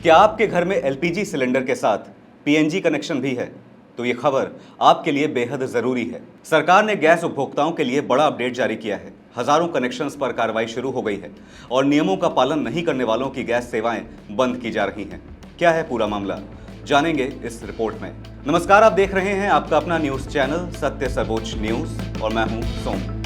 क्या आपके घर में एलपीजी सिलेंडर के साथ पीएनजी कनेक्शन भी है? तो ये खबर आपके लिए बेहद जरूरी है। सरकार ने गैस उपभोक्ताओं के लिए बड़ा अपडेट जारी किया है। हजारों कनेक्शंस पर कार्रवाई शुरू हो गई है और नियमों का पालन नहीं करने वालों की गैस सेवाएं बंद की जा रही हैं। क्या है पूरा मामला, जानेंगे इस रिपोर्ट में। नमस्कार, आप देख रहे हैं आपका अपना न्यूज चैनल सत्य सर्वोच्च न्यूज और मैं हूं सोम।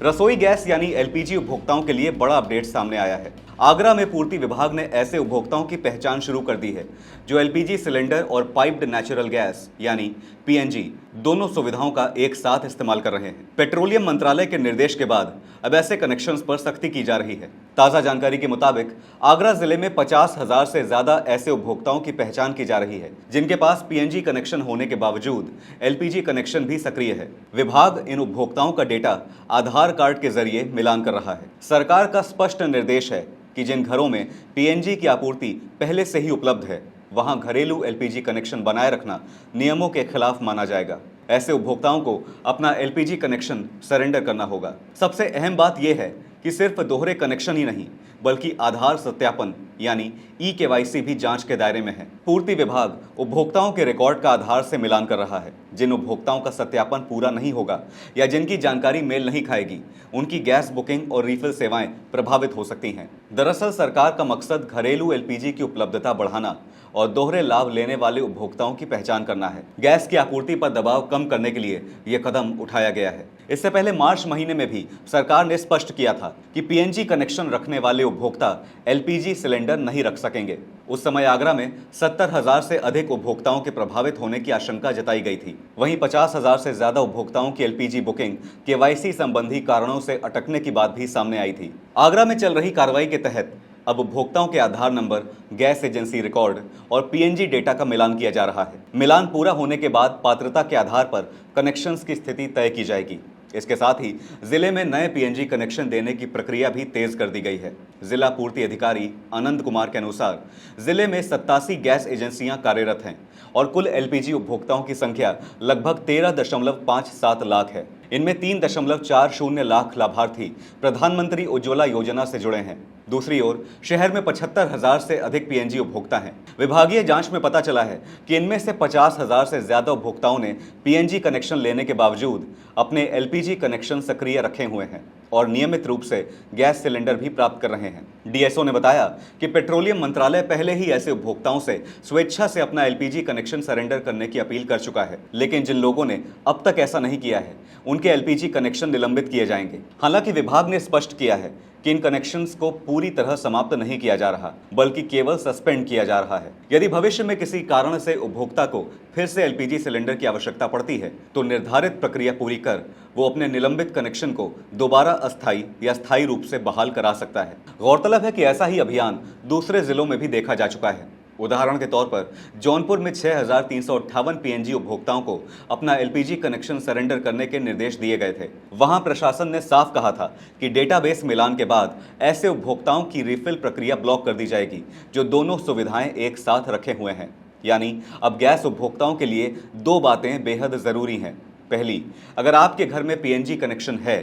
रसोई गैस यानी एलपीजी उपभोक्ताओं के लिए बड़ा अपडेट सामने आया है। आगरा में पूर्ति विभाग ने ऐसे उपभोक्ताओं की पहचान शुरू कर दी है जो एलपीजी सिलेंडर और पाइप्ड नेचुरल गैस यानी पीएनजी दोनों सुविधाओं का एक साथ इस्तेमाल कर रहे हैं। पेट्रोलियम मंत्रालय के निर्देश के बाद अब ऐसे कनेक्शंस पर सख्ती की जा रही है। ताजा जानकारी के मुताबिक आगरा जिले में 50,000 से ज्यादा ऐसे उपभोक्ताओं की पहचान की जा रही है जिनके पास पीएनजी कनेक्शन होने के बावजूद एलपीजी कनेक्शन भी सक्रिय है। विभाग इन उपभोक्ताओं का डेटा आधार कार्ड के जरिए मिलान कर रहा है। सरकार का स्पष्ट निर्देश है कि जिन घरों में पीएनजी की आपूर्ति पहले से ही उपलब्ध है वहां घरेलू एलपीजी कनेक्शन बनाए रखना नियमों के खिलाफ माना जाएगा। ऐसे उपभोक्ताओं को अपना एलपीजी कनेक्शन सरेंडर करना होगा। सबसे अहम बात यह है कि सिर्फ दोहरे कनेक्शन ही नहीं बल्कि आधार सत्यापन यानी ई-केवाईसी भी जांच के दायरे में है। पूर्ति विभाग उपभोक्ताओं के रिकॉर्ड का आधार से मिलान कर रहा है। जिन उपभोक्ताओं का सत्यापन पूरा नहीं होगा या जिनकी जानकारी मेल नहीं खाएगी उनकी गैस बुकिंग और रीफिल सेवाएं प्रभावित हो सकती हैं। दरअसल सरकार का मकसद घरेलू एलपीजी की उपलब्धता बढ़ाना और दोहरे लाभ लेने वाले उपभोक्ताओं की पहचान करना है। गैस की आपूर्ति पर दबाव कम करने के लिए यह कदम उठाया गया है। इससे पहले मार्च महीने में भी सरकार ने स्पष्ट किया था कि पीएनजी कनेक्शन रखने वाले उपभोक्ता एलपीजी सिलेंडर नहीं रख सकेंगे। उस समय आगरा में 70,000 से अधिक उपभोक्ताओं के प्रभावित होने की आशंका जताई गई थी। वहीं 50,000 से ज्यादा उपभोक्ताओं की एलपीजी बुकिंग केवाईसी संबंधी कारणों से अटकने की बात भी सामने आई थी। आगरा में चल रही कार्रवाई के तहत अब उपभोक्ताओं के आधार नंबर, गैस एजेंसी रिकॉर्ड और पीएनजी डेटा का मिलान किया जा रहा है। मिलान पूरा होने के बाद पात्रता के आधार पर कनेक्शंस की स्थिति तय की जाएगी। इसके साथ ही जिले में नए पीएनजी कनेक्शन देने की प्रक्रिया भी तेज कर दी गई है। जिला पूर्ति अधिकारी आनंद कुमार के अनुसार जिले में 87 गैस एजेंसियां कार्यरत हैं और कुल एलपीजी उपभोक्ताओं की संख्या लगभग 13.57 लाख है। इनमें 3.40 लाख लाभार्थी प्रधानमंत्री उज्ज्वला योजना से जुड़े हैं। दूसरी ओर शहर में 75,000 से अधिक पीएनजी उपभोक्ता हैं। विभागीय जांच में पता चला है कि इनमें से 50,000 से ज्यादा उपभोक्ताओं ने पीएनजी कनेक्शन लेने के बावजूद अपने एलपीजी कनेक्शन सक्रिय रखे हुए हैं और नियमित रूप से गैस सिलेंडर भी प्राप्त कर रहे हैं। डीएसओ ने बताया कि पेट्रोलियम मंत्रालय पहले ही ऐसे उपभोक्ताओं से स्वेच्छा से अपना एलपीजी कनेक्शन सरेंडर करने की अपील कर चुका है, लेकिन जिन लोगों ने अब तक ऐसा नहीं किया है उनके एलपीजी कनेक्शन निलंबित किए जाएंगे। हालांकि विभाग ने स्पष्ट किया है कि इन कनेक्शंस को पूरी तरह समाप्त नहीं किया जा रहा बल्कि केवल सस्पेंड किया जा रहा है। यदि भविष्य में किसी कारण से उपभोक्ता को फिर से एलपीजी सिलेंडर की आवश्यकता पड़ती है तो निर्धारित प्रक्रिया पूरी कर वो अपने निलंबित कनेक्शन को दोबारा अस्थायी या स्थायी रूप से बहाल करा सकता है। गौरतलब है कि ऐसा ही अभियान दूसरे जिलों में भी देखा जा चुका है। उदाहरण के तौर पर जौनपुर में 6,358 पीएनजी उपभोक्ताओं को अपना एलपीजी कनेक्शन सरेंडर करने के निर्देश दिए गए थे। वहां प्रशासन ने साफ कहा था कि डेटाबेस मिलान के बाद ऐसे उपभोक्ताओं की रिफिल प्रक्रिया ब्लॉक कर दी जाएगी जो दोनों सुविधाएं एक साथ रखे हुए हैं। यानी अब गैस उपभोक्ताओं के लिए दो बातें बेहद जरूरी हैं। पहली, अगर आपके घर में पीएनजी कनेक्शन है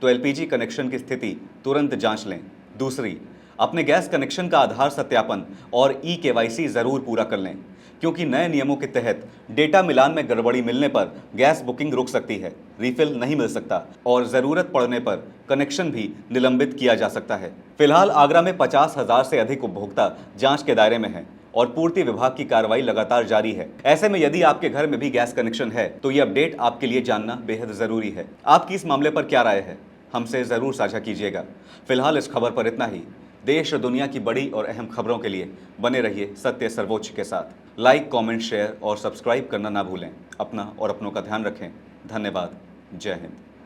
तो एलपीजी कनेक्शन की स्थिति तुरंत जांच लें। दूसरी, अपने गैस कनेक्शन का आधार सत्यापन और ई-केवाईसी जरूर पूरा कर लें, क्योंकि नए नियमों के तहत डेटा मिलान में गड़बड़ी मिलने पर गैस बुकिंग रुक सकती है, रिफिल नहीं मिल सकता और जरूरत पड़ने पर कनेक्शन भी निलंबित किया जा सकता है। फिलहाल आगरा में 50,000 से अधिक उपभोक्ता जांच के दायरे में हैं और पूर्ति विभाग की कार्रवाई लगातार जारी है। ऐसे में यदि आपके घर में भी गैस कनेक्शन है तो ये अपडेट आपके लिए जानना बेहद जरूरी है। आपकी इस मामले पर क्या राय है, हमसे जरूर साझा कीजिएगा। फिलहाल इस खबर पर इतना ही। देश और दुनिया की बड़ी और अहम खबरों के लिए बने रहिए सत्य सर्वोच्च के साथ। लाइक, कमेंट, शेयर और सब्सक्राइब करना ना भूलें। अपना और अपनों का ध्यान रखें। धन्यवाद। जय हिंद।